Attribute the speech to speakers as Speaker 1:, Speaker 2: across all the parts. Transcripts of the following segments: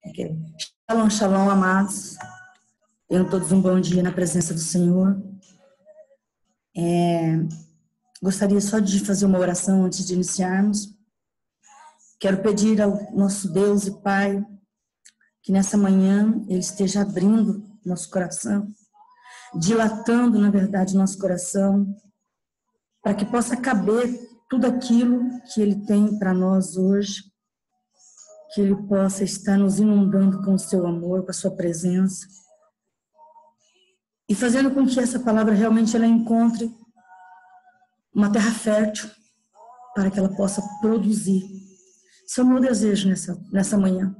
Speaker 1: Ok. Shalom, shalom, amados. Tenham todos um bom dia na presença do Senhor. Gostaria só de fazer uma oração antes de iniciarmos. Quero pedir ao nosso Deus e Pai que nessa manhã Ele esteja abrindo nosso coração, dilatando, na verdade, nosso coração, para que possa caber tudo aquilo que Ele tem para nós hoje, que Ele possa estar nos inundando com o seu amor, com a sua presença, e fazendo com que essa palavra realmente ela encontre uma terra fértil, para que ela possa produzir. Esse é o meu desejo nessa manhã.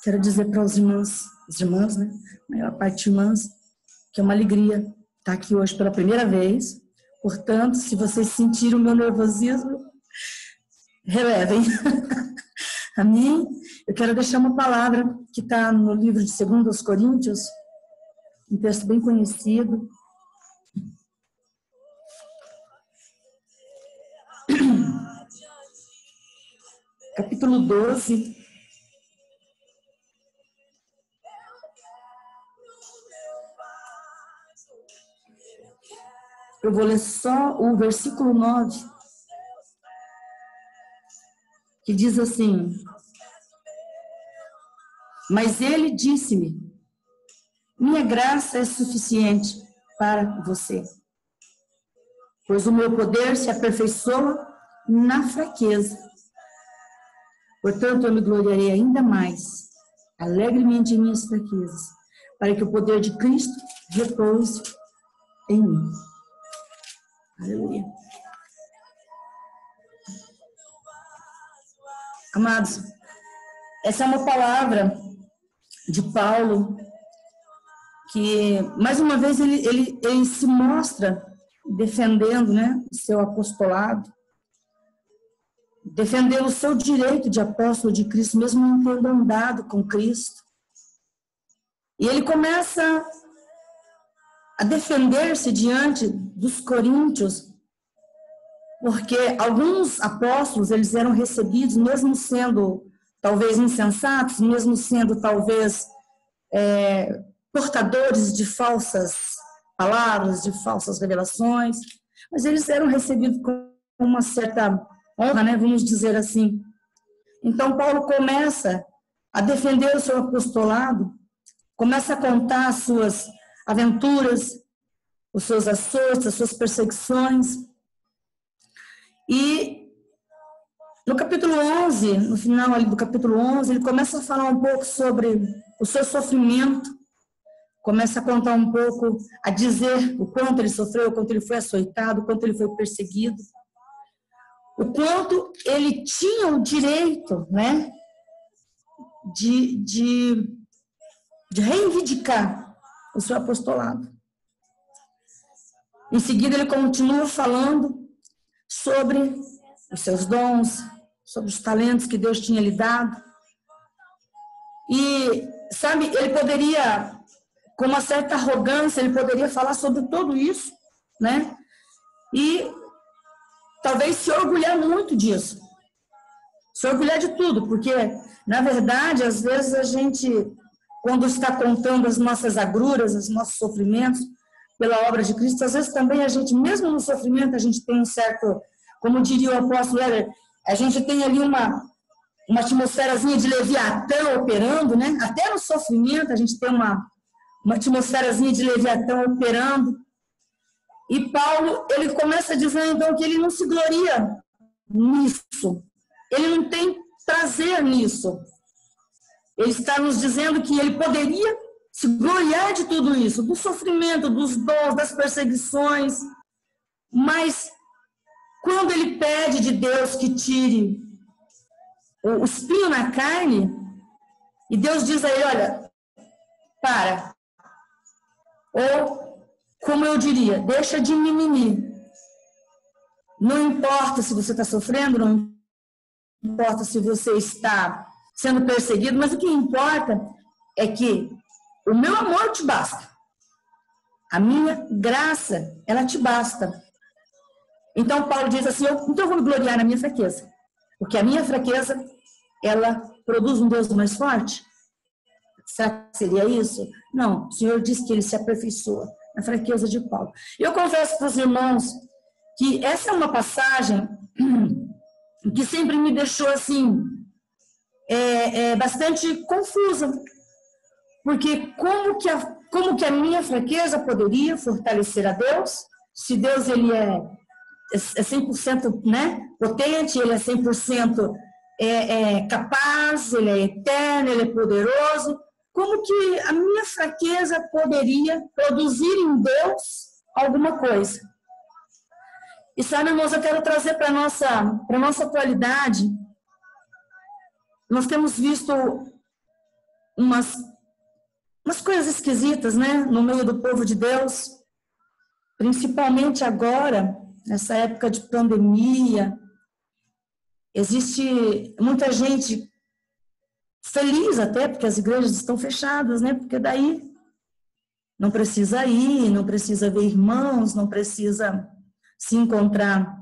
Speaker 1: Quero dizer para os irmãs, né, a maior parte de irmãs, que é uma alegria estar aqui hoje pela primeira vez. Portanto, se vocês sentirem o meu nervosismo, relevem. Amém? Eu quero deixar uma palavra que está no livro de 2 Coríntios, um texto bem conhecido. Capítulo 12. Eu vou ler só o versículo 9, que diz assim: mas ele disse-me, minha graça é suficiente para você, pois o meu poder se aperfeiçoa na fraqueza. Portanto, eu me gloriarei ainda mais, alegremente em minhas fraquezas, para que o poder de Cristo repouse em mim. Aleluia. Amados, essa é uma palavra de Paulo que, mais uma vez, ele se mostra defendendo, né, o seu apostolado, defendendo o seu direito de apóstolo de Cristo, mesmo não tendo andado com Cristo. E ele começa a defender-se diante dos coríntios, porque alguns apóstolos, eles eram recebidos, mesmo sendo talvez insensatos, mesmo sendo talvez portadores de falsas palavras, de falsas revelações, mas eles eram recebidos com uma certa honra, né, vamos dizer assim. Então Paulo começa a defender o seu apostolado, começa a contar as suas aventuras, os seus açoites, as suas perseguições. E no capítulo 11, no final ali do capítulo 11, ele começa a falar um pouco sobre o seu sofrimento, começa a contar um pouco, a dizer o quanto ele sofreu, o quanto ele foi açoitado, o quanto ele foi perseguido, o quanto ele tinha o direito, né, de reivindicar o seu apostolado. Em seguida, ele continua falando sobre os seus dons, sobre os talentos que Deus tinha lhe dado. E, sabe, ele poderia, com uma certa arrogância, ele poderia falar sobre tudo isso, né? E talvez se orgulhar muito disso. Se orgulhar de tudo, porque, na verdade, às vezes a gente, quando está contando as nossas agruras, os nossos sofrimentos, pela obra de Cristo, às vezes também a gente, mesmo no sofrimento, a gente tem um certo, como diria o apóstolo Heller, a gente tem ali uma atmosferazinha de Leviatã operando, né? Até no sofrimento a gente tem uma atmosferazinha de Leviatã operando. E Paulo, ele começa dizendo, então, que ele não se gloria nisso. Ele não tem prazer nisso. Ele está nos dizendo que ele poderia se gloriar de tudo isso, do sofrimento, dos dons, das perseguições, mas quando ele pede de Deus que tire o espinho na carne, e Deus diz a ele, olha, para, ou, como eu diria, deixa de mimimi. Não importa se você está sofrendo, não importa se você está sendo perseguido, mas o que importa é que o meu amor te basta. A minha graça, ela te basta. Então, Paulo diz assim, então eu vou me gloriar na minha fraqueza. Porque a minha fraqueza ela produz um Deus mais forte? Será que seria isso? Não, o Senhor diz que ele se aperfeiçoa na fraqueza de Paulo. Eu confesso para os irmãos que essa é uma passagem que sempre me deixou assim, bastante confusa, porque como que a minha fraqueza poderia fortalecer a Deus, se Deus ele é 100%, né, potente, ele é 100% capaz, ele é eterno, ele é poderoso. Como que a minha fraqueza poderia produzir em Deus alguma coisa? E sabe, irmãos, eu quero trazer para a nossa atualidade. Nós temos visto umas coisas esquisitas, né, no meio do povo de Deus, principalmente agora, nessa época de pandemia. Existe muita gente feliz até, porque as igrejas estão fechadas, né? Porque daí não precisa ir, não precisa ver irmãos, não precisa se encontrar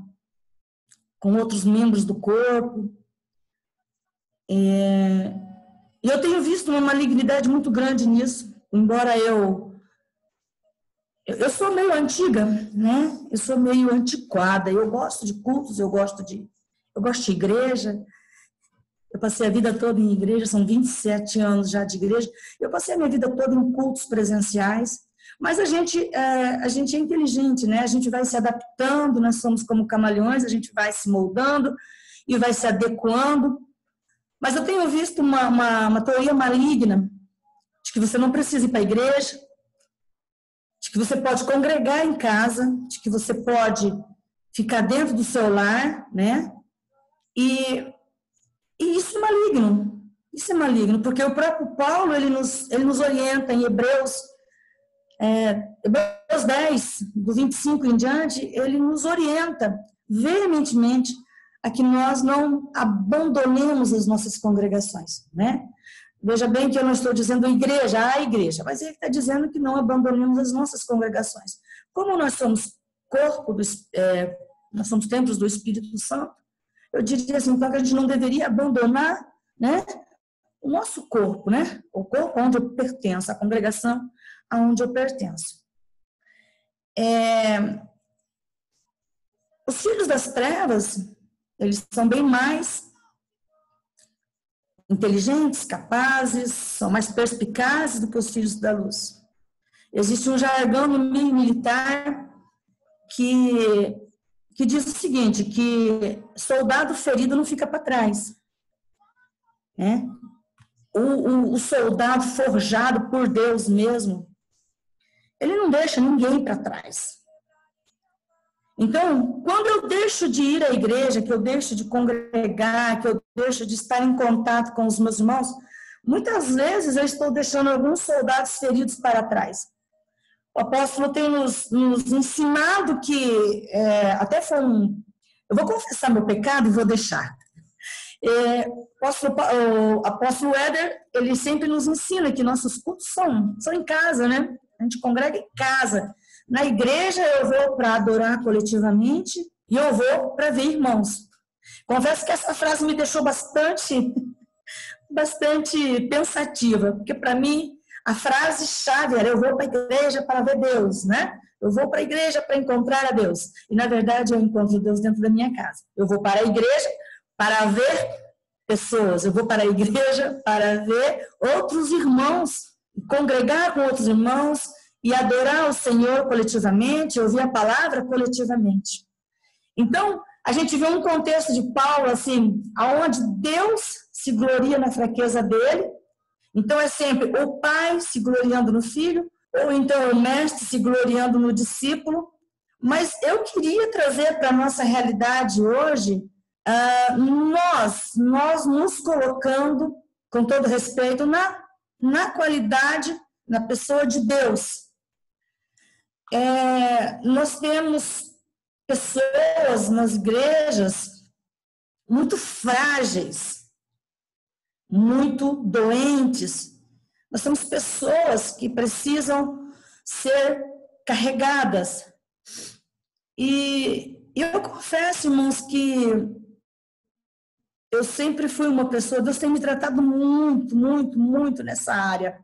Speaker 1: com outros membros do corpo. E eu tenho visto uma malignidade muito grande nisso, embora eu sou meio antiga, né? Eu sou meio antiquada, eu gosto de cultos, eu gosto de igreja. Eu passei a vida toda em igreja, são 27 anos já de igreja. Eu passei a minha vida toda em cultos presenciais. Mas a gente é inteligente, né? A gente vai se adaptando, nós somos como camaleões, a gente vai se moldando e vai se adequando. Mas eu tenho visto uma teoria maligna de que você não precisa ir para a igreja, de que você pode congregar em casa, de que você pode ficar dentro do seu lar, né? E isso é maligno. Isso é maligno, porque o próprio Paulo, ele nos orienta em Hebreus 10, do 25 em diante, ele nos orienta veementemente a que nós não abandonemos as nossas congregações, né? Veja bem que eu não estou dizendo a igreja, mas ele está dizendo que não abandonemos as nossas congregações. Como nós somos nós somos templos do Espírito Santo, eu diria assim, então, que a gente não deveria abandonar, né, o nosso corpo, né, o corpo onde eu pertenço, a congregação aonde eu pertenço. Os filhos das trevas, eles são bem mais inteligentes, capazes, são mais perspicazes do que os filhos da luz. Existe um jargão no meio militar que diz o seguinte, que soldado ferido não fica para trás, né? O soldado forjado por Deus mesmo, ele não deixa ninguém para trás. Então, quando eu deixo de ir à igreja, que eu deixo de congregar, que eu deixo de estar em contato com os meus irmãos, muitas vezes eu estou deixando alguns soldados feridos para trás. O apóstolo tem nos ensinado que, até foi eu vou confessar meu pecado e vou deixar. O apóstolo Éder, ele sempre nos ensina que nossos cultos são em casa, né? A gente congrega em casa. Na igreja eu vou para adorar coletivamente e eu vou para ver irmãos. Confesso que essa frase me deixou bastante pensativa, porque para mim a frase-chave era: eu vou para a igreja para ver Deus, né? Eu vou para a igreja para encontrar a Deus. E, na verdade, eu encontro Deus dentro da minha casa. Eu vou para a igreja para ver pessoas. Eu vou para a igreja para ver outros irmãos, congregar com outros irmãos e adorar o Senhor coletivamente, ouvir a palavra coletivamente. Então, a gente vê um contexto de Paulo, assim, onde Deus se gloria na fraqueza dele. Então, é sempre o pai se gloriando no filho, ou então o mestre se gloriando no discípulo. Mas eu queria trazer para a nossa realidade hoje, nós nos colocando, com todo respeito, na qualidade, na pessoa de Deus. Nós temos pessoas nas igrejas muito frágeis, muito doentes. Nós temos pessoas que precisam ser carregadas. E eu confesso, irmãos, que eu sempre fui uma pessoa, Deus tem me tratado muito, muito, muito nessa área.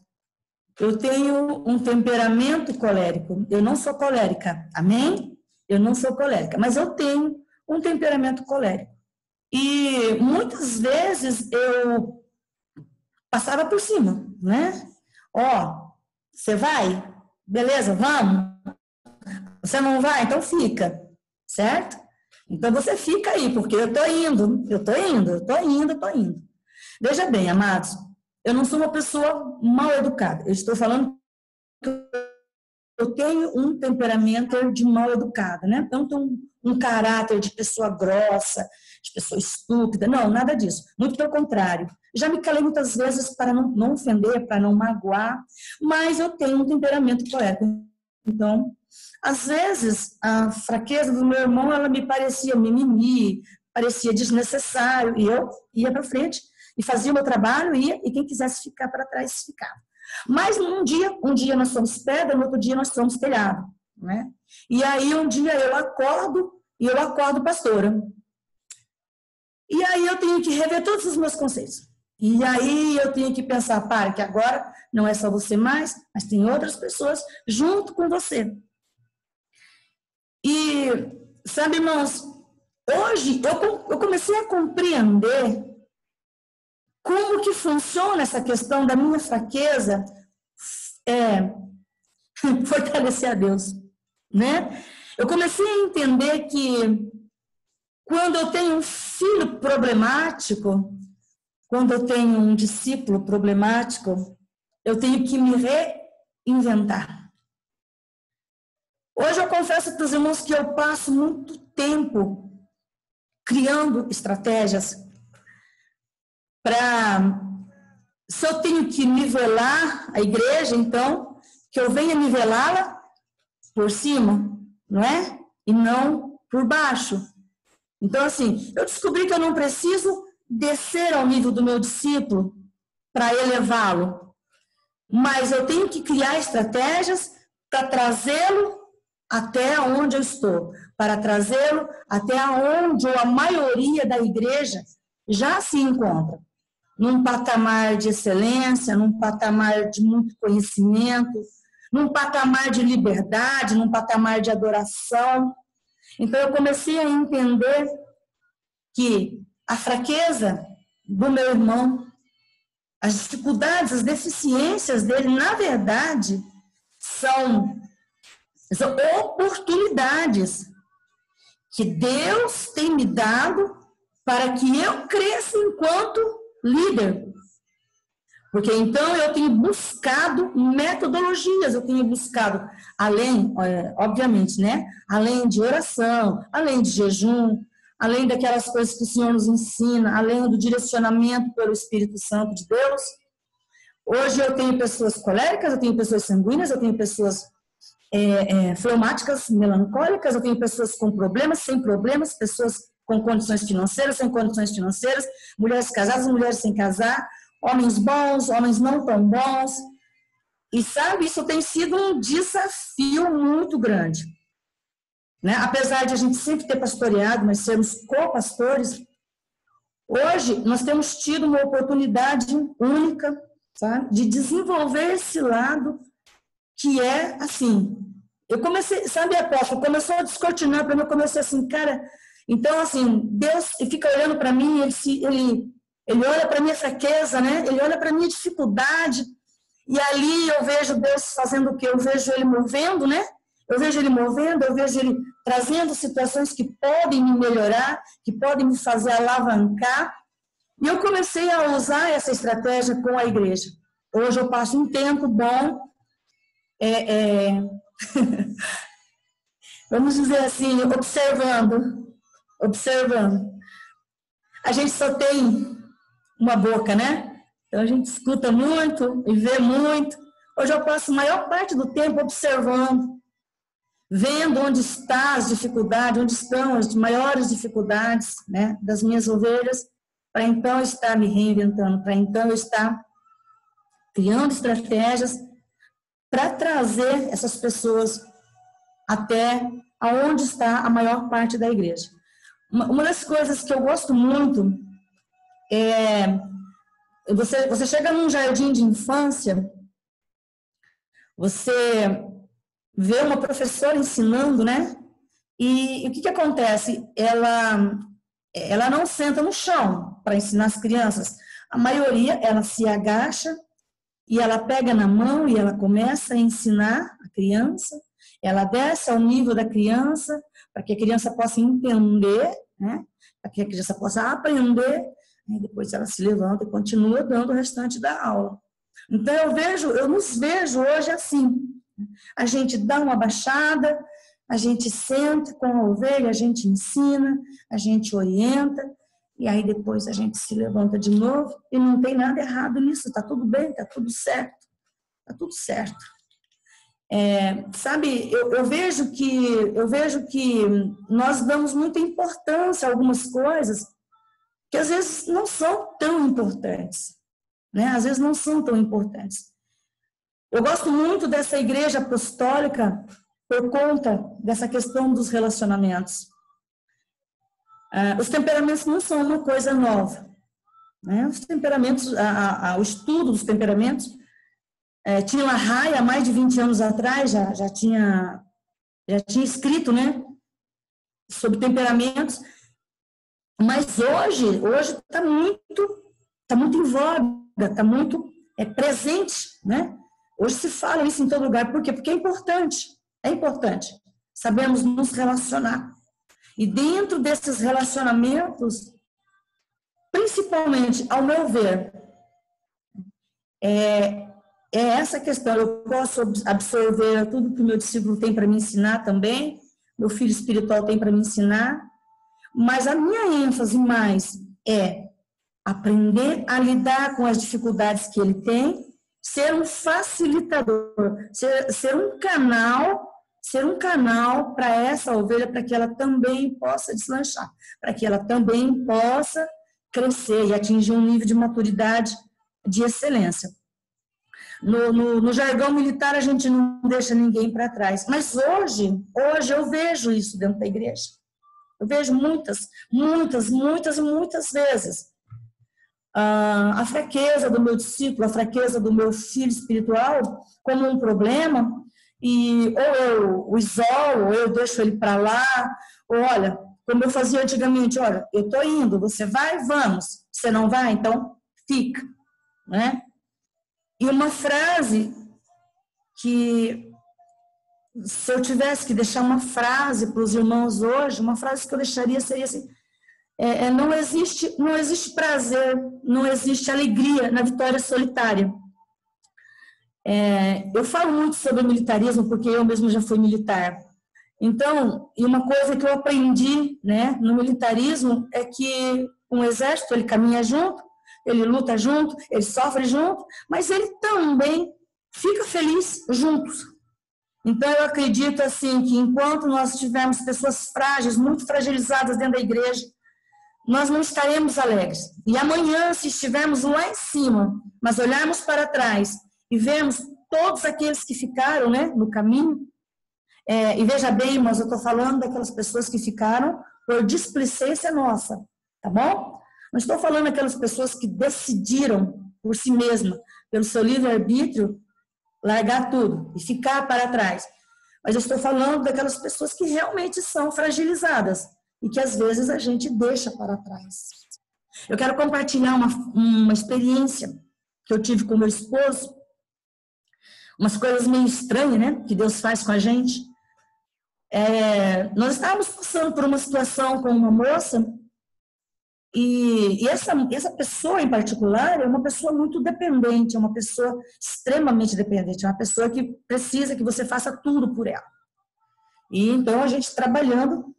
Speaker 1: Eu tenho um temperamento colérico. Eu não sou colérica, amém? Eu não sou colérica, mas eu tenho um temperamento colérico. E muitas vezes eu passava por cima, né? Ó, você vai? Beleza, vamos? Você não vai? Então fica, certo? Então você fica aí, porque eu tô indo. Veja bem, amados, eu não sou uma pessoa mal educada. Eu estou falando que eu tenho um temperamento de mal educada, né? Então, tenho um caráter de pessoa grossa, de pessoa estúpida. Não, nada disso. Muito pelo contrário. Já me calei muitas vezes para não ofender, para não magoar, mas eu tenho um temperamento colérico. Então, às vezes, a fraqueza do meu irmão, ela me parecia mimimi, parecia desnecessário, e eu ia para frente e fazia o meu trabalho, ia, e quem quisesse ficar para trás, ficava. Mas um dia nós somos pedra, no outro dia nós somos telhado, né? E aí um dia eu acordo pastora. E aí eu tenho que rever todos os meus conceitos. E aí eu tenho que pensar, para, que agora não é só você mais, mas tem outras pessoas junto com você. E, sabe, irmãos, hoje eu comecei a compreender como que funciona essa questão da minha fraqueza, fortalecer a Deus, né? Eu comecei a entender que quando eu tenho um filho problemático, quando eu tenho um discípulo problemático, eu tenho que me reinventar. Hoje eu confesso para os irmãos que eu passo muito tempo criando estratégias para, se eu tenho que nivelar a igreja, então, que eu venha nivelá-la por cima, não é? E não por baixo. Então, assim, eu descobri que eu não preciso descer ao nível do meu discípulo para elevá-lo, mas eu tenho que criar estratégias para trazê-lo até onde eu estou, para trazê-lo até onde a maioria da igreja já se encontra, num patamar de excelência, num patamar de muito conhecimento, num patamar de liberdade, num patamar de adoração. Então, eu comecei a entender que a fraqueza do meu irmão, as dificuldades, as deficiências dele, na verdade, são oportunidades que Deus tem me dado para que eu cresça enquanto líder. Porque então eu tenho buscado metodologias, eu tenho buscado, além, obviamente, né? Além de oração, além de jejum, além daquelas coisas que o Senhor nos ensina, além do direcionamento pelo Espírito Santo de Deus. Hoje eu tenho pessoas coléricas, eu tenho pessoas sanguíneas, eu tenho pessoas fleumáticas, melancólicas, eu tenho pessoas com problemas, sem problemas, pessoas com condições financeiras, sem condições financeiras, mulheres casadas, mulheres sem casar, homens bons, homens não tão bons. E sabe, isso tem sido um desafio muito grande. Né? Apesar de a gente sempre ter pastoreado, mas sermos co-pastores, hoje nós temos tido uma oportunidade única, sabe, de desenvolver esse lado que é assim. Eu comecei, sabe, apóstolo, começou a descortinar para mim, eu comecei assim, cara, então assim, Deus fica olhando para mim, ele olha para a minha fraqueza, né? Ele olha para a minha dificuldade, e ali eu vejo Deus fazendo o quê? Eu vejo Ele movendo, né? Eu vejo Ele movendo, eu vejo Ele trazendo situações que podem me melhorar, que podem me fazer alavancar. E eu comecei a usar essa estratégia com a igreja. Hoje eu passo um tempo bom, vamos dizer assim, observando. A gente só tem uma boca, né? Então a gente escuta muito e vê muito. Hoje eu passo a maior parte do tempo observando, vendo onde estão as dificuldades, onde estão as maiores dificuldades, né, das minhas ovelhas, para então estar me reinventando, para então eu estar criando estratégias para trazer essas pessoas até aonde está a maior parte da igreja. Uma das coisas que eu gosto muito Você chega num jardim de infância, você vê uma professora ensinando, né? E o que acontece? Ela não senta no chão para ensinar as crianças. A maioria, ela se agacha e ela pega na mão e ela começa a ensinar a criança. Ela desce ao nível da criança para que a criança possa entender, né? Para que a criança possa aprender. E depois ela se levanta e continua dando o restante da aula. Então eu nos vejo hoje assim. A gente dá uma baixada, a gente senta com a ovelha, a gente ensina, a gente orienta, e aí depois a gente se levanta de novo, e não tem nada errado nisso, está tudo bem, está tudo certo, está tudo certo. Sabe, eu vejo que nós damos muita importância a algumas coisas que às vezes não são tão importantes, né? Às vezes não são tão importantes. Eu gosto muito dessa igreja apostólica por conta dessa questão dos relacionamentos. Os temperamentos não são uma coisa nova, né? Os temperamentos, o estudo dos temperamentos, tinha uma Raia há mais de 20 anos atrás, já tinha escrito, né, sobre temperamentos, mas hoje está muito em voga, está muito presente, né? Hoje se fala isso em todo lugar. Por quê? Porque é importante. Sabemos nos relacionar. E dentro desses relacionamentos, principalmente, ao meu ver, é essa questão. Eu posso absorver tudo que o meu discípulo tem para me ensinar também, meu filho espiritual tem para me ensinar, mas a minha ênfase mais é aprender a lidar com as dificuldades que ele tem, ser um facilitador, ser um canal para essa ovelha, para que ela também possa deslanchar, para que ela também possa crescer e atingir um nível de maturidade de excelência. No jargão militar, a gente não deixa ninguém para trás, mas hoje eu vejo isso dentro da igreja. Eu vejo muitas vezes a fraqueza do meu discípulo, a fraqueza do meu filho espiritual como um problema, e ou eu o isolo, ou eu deixo ele para lá, ou olha, como eu fazia antigamente, olha, eu estou indo, você vai? Vamos. Você não vai? Então fica, né? E uma frase que, se eu tivesse que deixar uma frase para os irmãos hoje, uma frase que eu deixaria seria assim: não existe prazer, não existe alegria na vitória solitária. Eu falo muito sobre militarismo porque eu mesmo já fui militar. Então, e uma coisa que eu aprendi, né, no militarismo é que um exército, ele caminha junto, ele luta junto, ele sofre junto, mas ele também fica feliz juntos. Então, eu acredito assim que enquanto nós tivermos pessoas frágeis, muito fragilizadas dentro da igreja, nós não estaremos alegres. E amanhã, se estivermos lá em cima, mas olharmos para trás e vermos todos aqueles que ficaram, né, no caminho, e veja bem, mas eu estou falando daquelas pessoas que ficaram por displicência nossa, tá bom? Não estou falando daquelas pessoas que decidiram por si mesma, pelo seu livre-arbítrio, largar tudo e ficar para trás. Mas eu estou falando daquelas pessoas que realmente são fragilizadas e que às vezes a gente deixa para trás. Eu quero compartilhar uma experiência que eu tive com meu esposo, umas coisas meio estranhas, né, que Deus faz com a gente. Nós estávamos passando por uma situação com uma moça e essa pessoa em particular é uma pessoa muito dependente, é uma pessoa extremamente dependente, é uma pessoa que precisa que você faça tudo por ela. E então a gente trabalhando.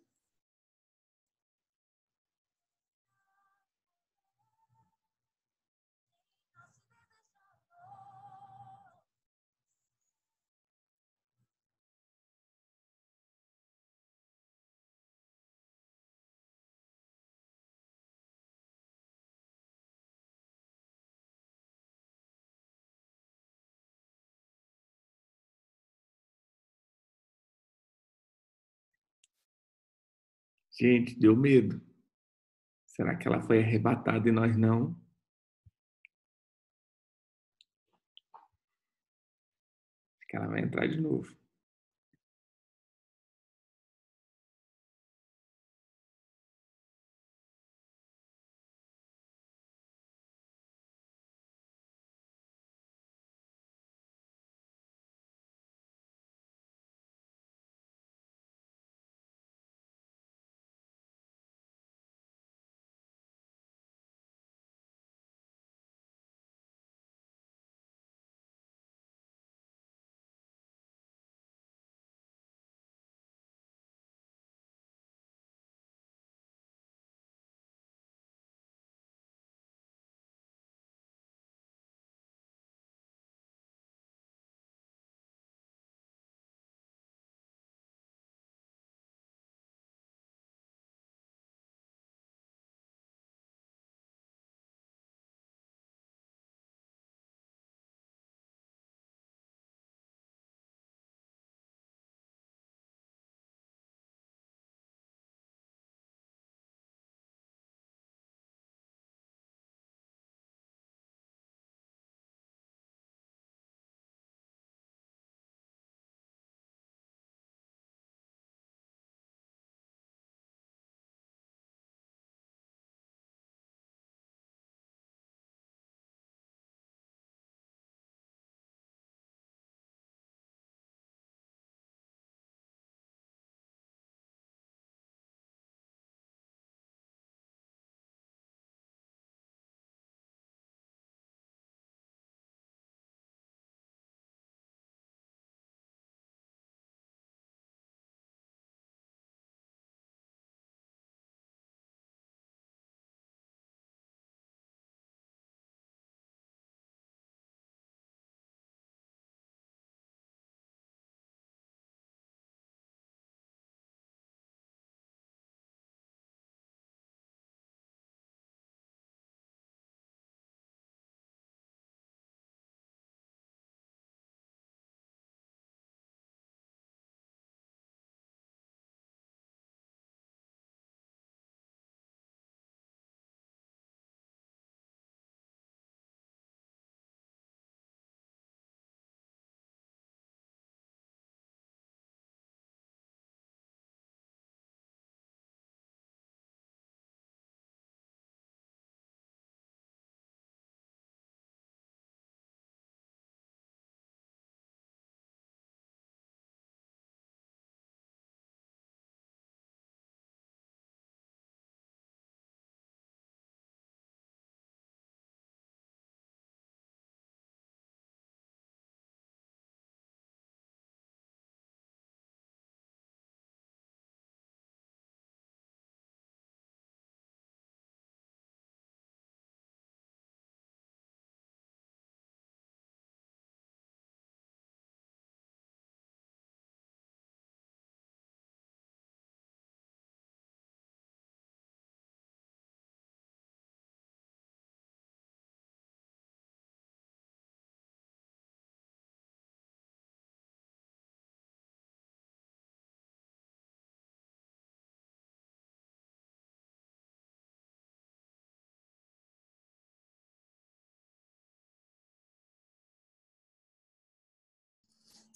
Speaker 2: Gente, deu medo. Será que ela foi arrebatada e nós não? Acho que ela vai entrar de novo.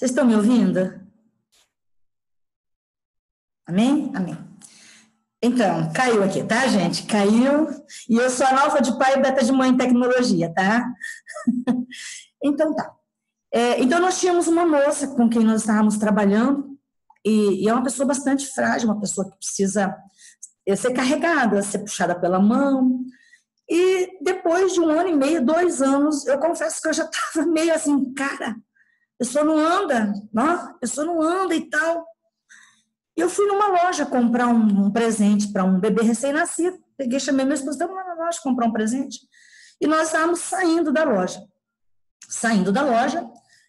Speaker 1: Vocês estão me ouvindo? Amém? Amém. Então, caiu aqui, tá, gente? Caiu. E eu sou analfa de pai e beta de mãe em tecnologia, tá? Então, tá. Então, nós tínhamos uma moça com quem nós estávamos trabalhando, e é uma pessoa bastante frágil, uma pessoa que precisa ser carregada, ser puxada pela mão. E depois de 1 ano e meio, 2 anos, eu confesso que eu já estava meio assim, cara, a pessoa não anda, não? A pessoa não anda e tal. E eu fui numa loja comprar um presente para um bebê recém-nascido. Peguei, chamei meu esposo, vamos lá na loja comprar um presente. E nós estávamos saindo da loja. Saindo da loja,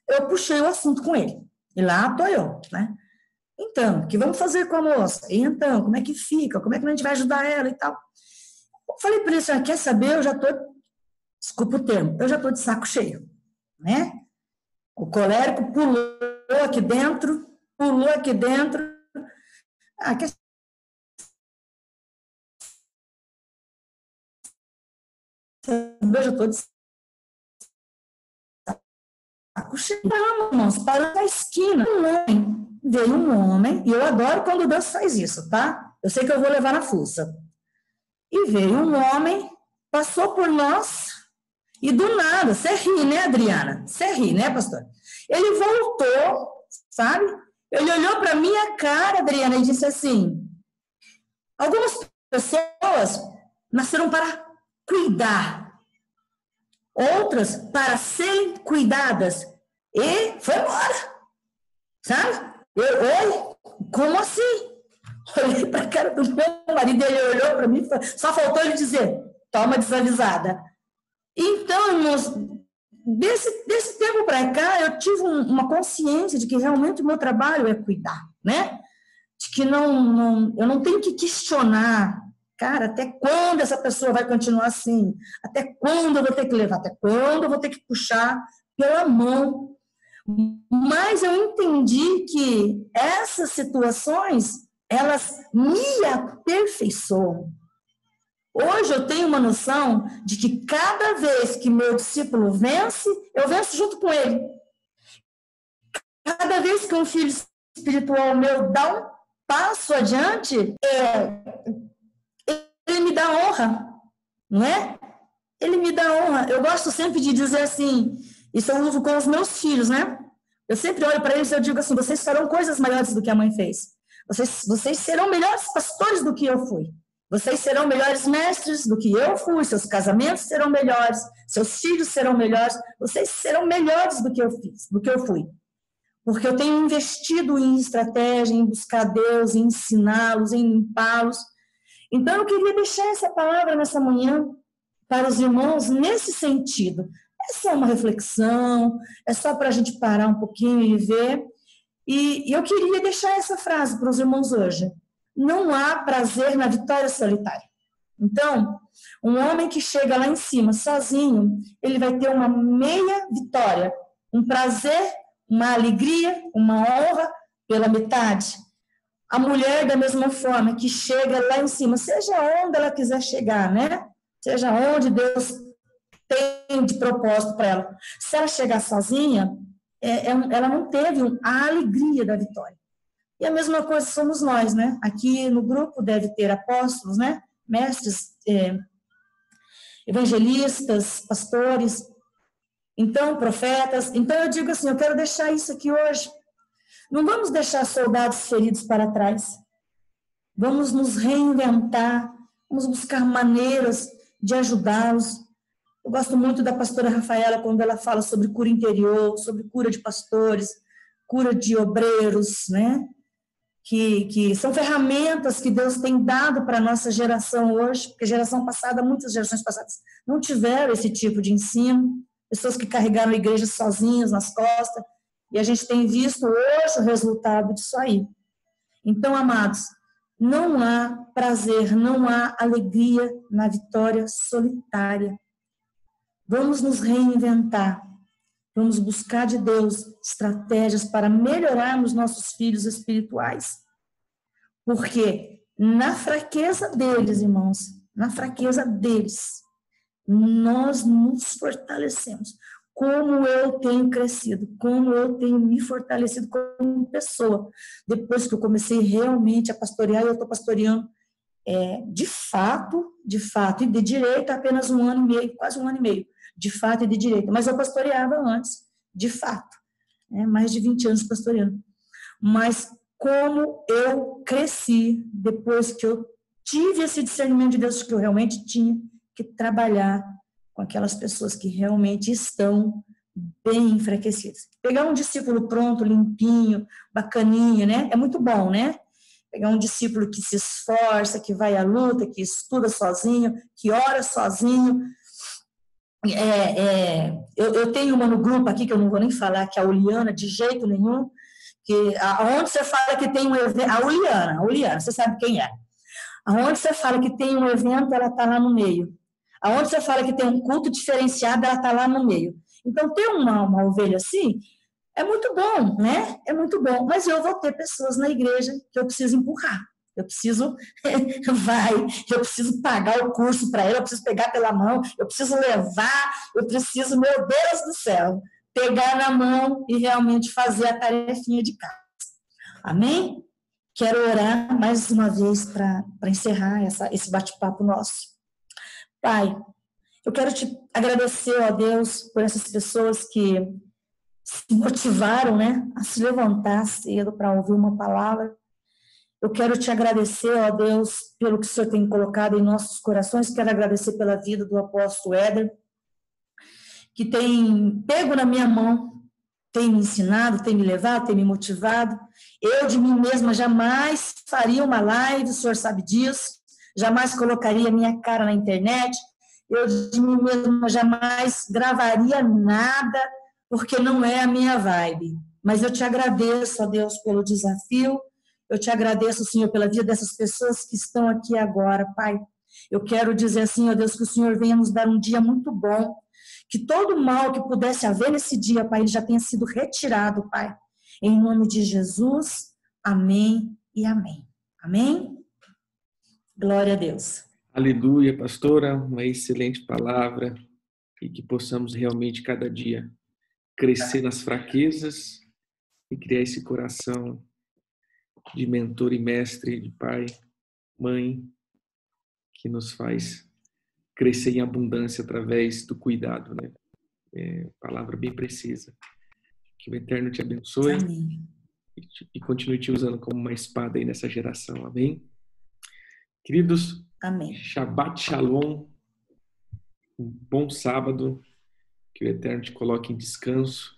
Speaker 1: eu puxei o assunto com ele. E lá estou eu, né? Então, o que vamos fazer com a moça? E então, como é que fica? Como é que a gente vai ajudar ela e tal? Eu falei para ele, quer saber? Eu já estou, desculpa o termo, eu já estou de saco cheio, né? O colérico pulou aqui dentro. Ah, quer eu já estou de saco cheio. Irmãos, parando na esquina, veio um homem, e eu adoro quando Deus faz isso, tá? Eu sei que eu vou levar na fuça. E veio um homem, passou por nós, e do nada, você ri, né, Adriana? Você ri, né, pastor? Ele voltou, sabe? Ele olhou para minha cara, Adriana, e disse assim: algumas pessoas nasceram para cuidar, outras para serem cuidadas, e foi embora, sabe? Oi, como assim? Olhei para a cara do meu marido, ele olhou para mim, só faltou ele dizer: toma desavisada. Então, irmãos, desse tempo para cá, eu tive uma consciência de que realmente o meu trabalho é cuidar, né? De que eu não tenho que questionar, cara, até quando essa pessoa vai continuar assim? Até quando eu vou ter que levar? Até quando eu vou ter que puxar pela mão? Mas eu entendi que essas situações, elas me aperfeiçoam. Hoje eu tenho uma noção de que cada vez que meu discípulo vence, eu venço junto com ele. Cada vez que um filho espiritual meu dá um passo adiante, ele me dá honra, não é? Ele me dá honra. Eu gosto sempre de dizer assim, isso eu uso com os meus filhos, né? Eu sempre olho para eles e eu digo assim: vocês farão coisas maiores do que a mãe fez. Vocês serão melhores pastores do que eu fui. Vocês serão melhores mestres do que eu fui. Seus casamentos serão melhores. Seus filhos serão melhores. Vocês serão melhores do que eu fiz, do que eu fui. Porque eu tenho investido em estratégia, em buscar Deus, em ensiná-los, em limpá-los. Então, eu queria deixar essa palavra nessa manhã para os irmãos nesse sentido. É só uma reflexão, é só para a gente parar um pouquinho e ver. E eu queria deixar essa frase para os irmãos hoje: não há prazer na vitória solitária. Então, um homem que chega lá em cima sozinho, ele vai ter uma meia vitória, um prazer, uma alegria, uma honra pela metade. A mulher, da mesma forma, que chega lá em cima, seja onde ela quiser chegar, né? Seja onde Deus tem de propósito para ela. Se ela chegar sozinha, ela não teve a alegria da vitória. E a mesma coisa somos nós, né? Aqui no grupo deve ter apóstolos, né? Mestres, evangelistas, pastores, então profetas. Então eu digo assim, eu quero deixar isso aqui hoje. Não vamos deixar soldados feridos para trás. Vamos nos reinventar, vamos buscar maneiras de ajudá-los. Eu gosto muito da pastora Rafaela quando ela fala sobre cura interior, sobre cura de pastores, cura de obreiros, né? Que são ferramentas que Deus tem dado para a nossa geração hoje, porque a geração passada, muitas gerações passadas, não tiveram esse tipo de ensino, pessoas que carregaram a igreja sozinhas nas costas, e a gente tem visto hoje o resultado disso aí. Então, amados, não há prazer, não há alegria na vitória solitária. Vamos nos reinventar, vamos buscar de Deus estratégias para melhorarmos nossos filhos espirituais. Porque na fraqueza deles, irmãos, na fraqueza deles, nós nos fortalecemos. Como eu tenho crescido, como eu tenho me fortalecido como pessoa. Depois que eu comecei realmente a pastorear, eu estou pastoreando de fato, e de direito apenas 1 ano e meio, quase 1 ano e meio, de fato e de direito. Mas eu pastoreava antes, de fato, mais de 20 anos pastoreando. Mas como eu cresci depois que eu tive esse discernimento de Deus, que eu realmente tinha que trabalhar com aquelas pessoas que realmente estão bem enfraquecidas. Pegar um discípulo pronto, limpinho, bacaninho, né? É muito bom, né? Pegar um discípulo que se esforça, que vai à luta, que estuda sozinho, que ora sozinho. Eu tenho uma no grupo aqui, que eu não vou nem falar, que é a Uliana, de jeito nenhum, que aonde você fala que tem um evento... A Uliana, você sabe quem é. Aonde você fala que tem um evento, ela está lá no meio. Aonde você fala que tem um culto diferenciado, ela está lá no meio. Então, ter uma ovelha assim é muito bom, né? É muito bom. Mas eu vou ter pessoas na igreja que eu preciso empurrar. Eu preciso, eu preciso pagar o curso para ela, eu preciso pegar pela mão, eu preciso levar, eu preciso, meu Deus do céu, pegar na mão e realmente fazer a tarefinha de casa. Amém? Quero orar mais uma vez para encerrar esse bate-papo nosso. Pai, eu quero te agradecer, ó Deus, por essas pessoas que se motivaram, né, a se levantar cedo para ouvir uma palavra. Eu quero te agradecer, ó Deus, pelo que o Senhor tem colocado em nossos corações. Quero agradecer pela vida do apóstolo Éder, que tem pego na minha mão, tem me ensinado, tem me levado, tem me motivado. Eu, de mim mesma, jamais faria uma live, o Senhor sabe disso. Jamais colocaria minha cara na internet. Eu, de mim mesma, jamais gravaria nada, porque não é a minha vibe. Mas eu te agradeço, ó Deus, pelo desafio. Eu te agradeço, Senhor, pela vida dessas pessoas que estão aqui agora, Pai. Eu quero dizer assim, ó Deus, que o Senhor venha nos dar um dia muito bom, que todo mal que pudesse haver nesse dia, Pai, ele já tenha sido retirado, Pai. Em nome de Jesus, amém e amém. Amém? Glória a Deus.
Speaker 2: Aleluia, pastora, uma excelente palavra e que possamos realmente cada dia crescer nas fraquezas e criar esse coração de mentor e mestre, de pai, mãe, que nos faz crescer em abundância através do cuidado, né? Palavra bem precisa. Que o Eterno te abençoe.
Speaker 1: Amém.
Speaker 2: E continue te usando como uma espada aí nessa geração. Amém? Queridos,
Speaker 1: Amém.
Speaker 2: Shabbat Shalom, um bom sábado, que o Eterno te coloque em descanso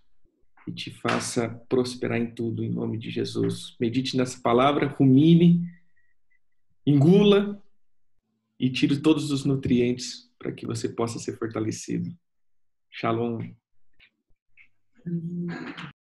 Speaker 2: e te faça prosperar em tudo, em nome de Jesus. Medite nessa palavra, rumine, engula e tire todos os nutrientes para que você possa ser fortalecido. Shalom.
Speaker 1: Amém.